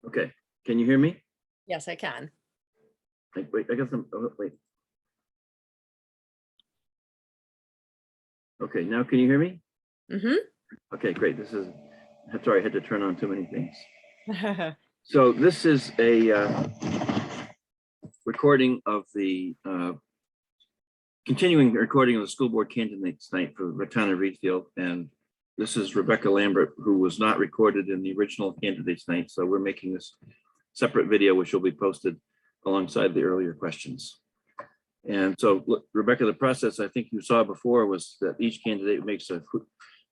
Okay, can you hear me? Yes, I can. Wait, I got some, oh, wait. Okay, now can you hear me? Mm-hmm. Okay, great. Sorry, I had to turn on too many things. So this is a recording of the continuing recording of the school board candidates night for the town of Reedfield. And this is Rebecca Lambert, who was not recorded in the original candidates night. So we're making this separate video, which will be posted alongside the earlier questions. And so, look, Rebecca, the process I think you saw before was that each candidate makes a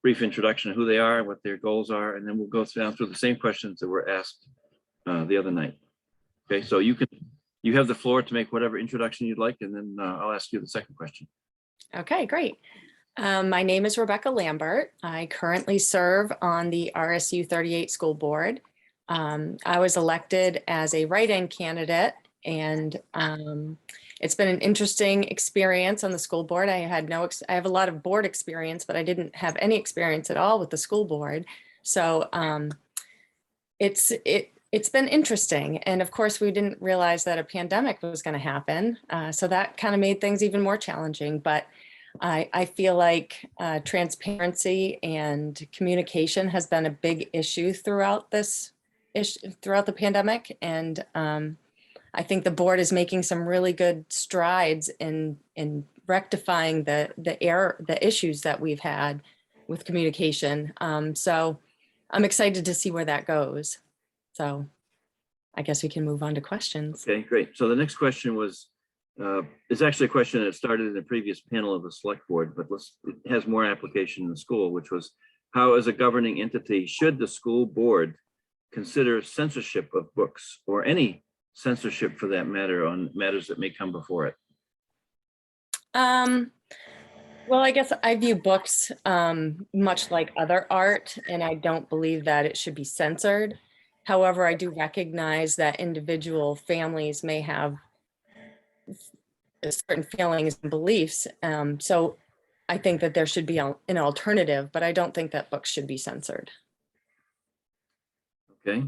brief introduction of who they are, what their goals are, and then we'll go down through the same questions that were asked the other night. Okay, so you have the floor to make whatever introduction you'd like, and then I'll ask you the second question. Okay, great. My name is Rebecca Lambert. I currently serve on the RSU 38 school board. I was elected as a write-in candidate, and it's been an interesting experience on the school board. I have a lot of board experience, but I didn't have any experience at all with the school board. So it's been interesting. And of course, we didn't realize that a pandemic was going to happen. So that kind of made things even more challenging. But I feel like transparency and communication has been a big issue throughout the pandemic. And I think the board is making some really good strides in rectifying the issues that we've had with communication. So I'm excited to see where that goes. So I guess we can move on to questions. Okay, great. So the next question is actually a question that started in the previous panel of the select board, but it has more application in the school, which was, how as a governing entity should the school board consider censorship of books, or any censorship for that matter, on matters that may come before it? Well, I guess I view books much like other art, and I don't believe that it should be censored. However, I do recognize that individual families may have certain feelings and beliefs. So I think that there should be an alternative, but I don't think that books should be censored. Okay.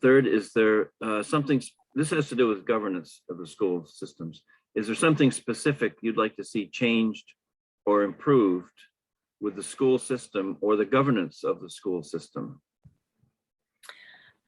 Third, is there something, this has to do with governance of the school systems. Is there something specific you'd like to see changed or improved with the school system or the governance of the school system?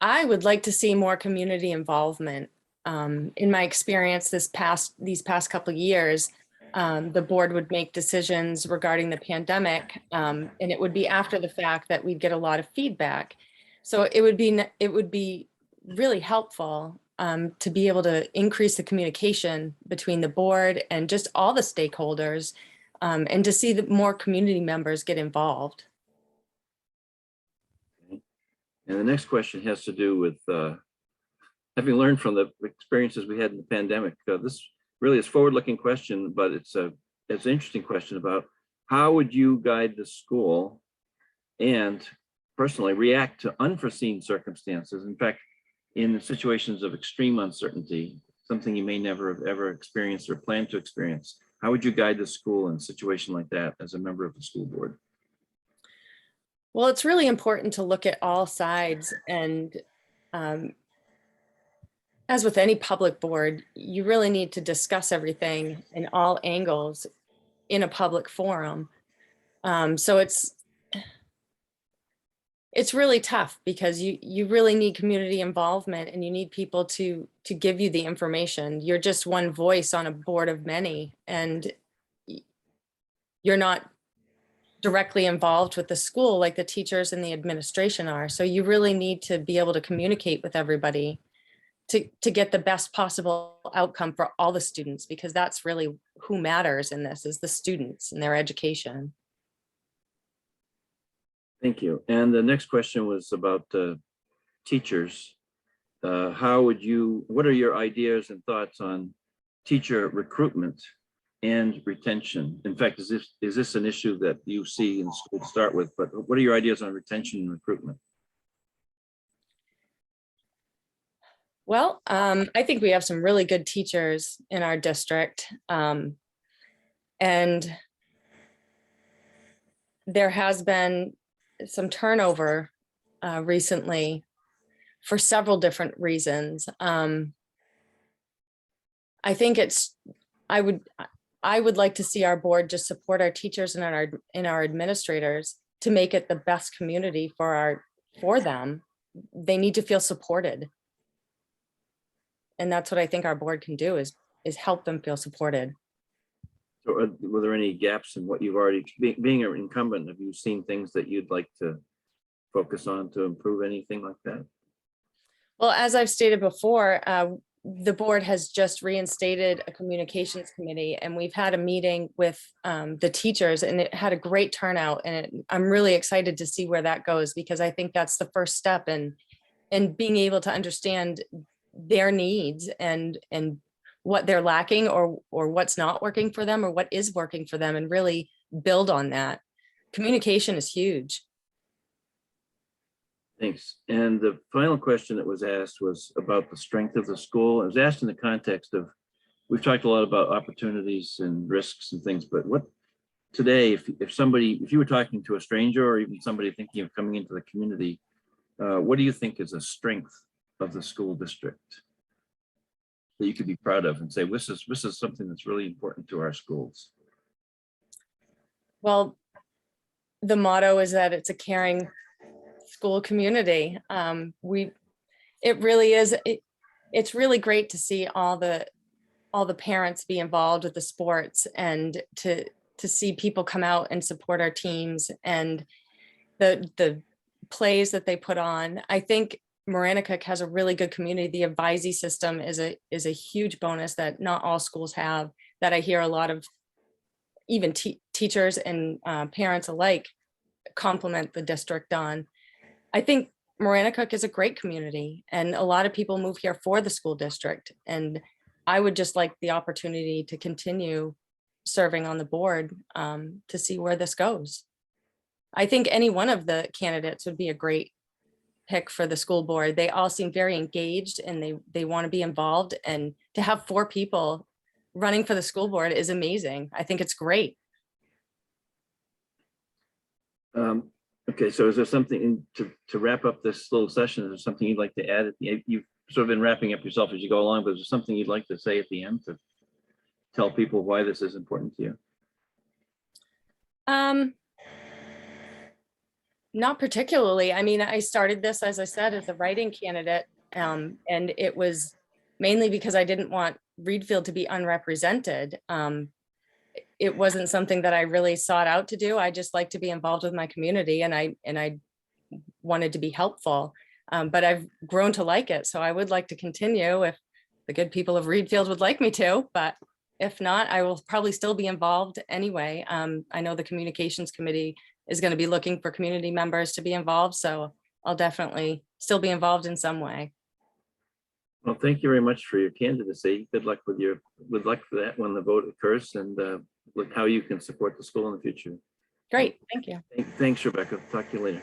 I would like to see more community involvement. In my experience these past couple of years, the board would make decisions regarding the pandemic, and it would be after the fact that we'd get a lot of feedback. So it would be really helpful to be able to increase the communication between the board and just all the stakeholders, and to see that more community members get involved. Okay. And the next question has to do with having learned from the experiences we had in the pandemic. This really is a forward-looking question, but it's an interesting question about how would you guide the school and personally react to unforeseen circumstances. In fact, in situations of extreme uncertainty, something you may never have ever experienced or planned to experience, how would you guide the school in a situation like that as a member of the school board? Well, it's really important to look at all sides, and as with any public board, you really need to discuss everything in all angles in a public forum. So it's really tough because you really need community involvement, and you need people to give you the information. You're just one voice on a board of many, and you're not directly involved with the school like the teachers and the administration are. So you really need to be able to communicate with everybody to get the best possible outcome for all the students, because that's really who matters in this, is the students and their education. Thank you. And the next question was about teachers. What are your ideas and thoughts on teacher recruitment and retention? In fact, is this an issue that you see in school to start with, but what are your ideas on retention and recruitment? Well, I think we have some really good teachers in our district. And there has been some turnover recently for several different reasons. I think I would like to see our board just support our teachers and our administrators to make it the best community for them. They need to feel supported. And that's what I think our board can do is help them feel supported. So were there any gaps in what you've already, being an incumbent, have you seen things that you'd like to focus on to improve anything like that? Well, as I've stated before, the board has just reinstated a communications committee, and we've had a meeting with the teachers, and it had a great turnout. And I'm really excited to see where that goes, because I think that's the first step in being able to understand their needs and what they're lacking, or what's not working for them, or what is working for them, and really build on that. Communication is huge. Thanks. And the final question that was asked was about the strength of the school. It was asked in the context of, we've talked a lot about opportunities and risks and things, but what today, if you were talking to a stranger or even somebody thinking of coming into the community, what do you think is a strength of the school district that you could be proud of and say, this is something that's really important to our schools? Well, the motto is that it's a caring school community. It really is. It's really great to see all the parents be involved with the sports, and to see people come out and support our teams and the plays that they put on. I think Maranacook has a really good community. The advisee system is a huge bonus that not all schools have, that I hear a lot of even teachers and parents alike compliment the district on. I think Maranacook is a great community, and a lot of people move here for the school district. And I would just like the opportunity to continue serving on the board to see where this goes. I think any one of the candidates would be a great pick for the school board. They all seem very engaged, and they want to be involved. And to have 4 people running for the school board is amazing. I think it's great. Okay, so is there something to wrap up this little session? Is there something you'd like to add at the end? You've sort of been wrapping up yourself as you go along, but is there something you'd like to say at the end to tell people why this is important to you? Not particularly. I mean, I started this, as I said, as a writing candidate, and it was mainly because I didn't want Reedfield to be unrepresented. It wasn't something that I really sought out to do. I just like to be involved with my community, and I wanted to be helpful. But I've grown to like it, so I would like to continue if the good people of Reedfield would like me to. But if not, I will probably still be involved anyway. I know the communications committee is going to be looking for community members to be involved, so I'll definitely still be involved in some way. Well, thank you very much for your candidacy. Good luck for that when the vote occurs, and look how you can support the school in the future. Great, thank you. Thanks, Rebecca. Talk to you later.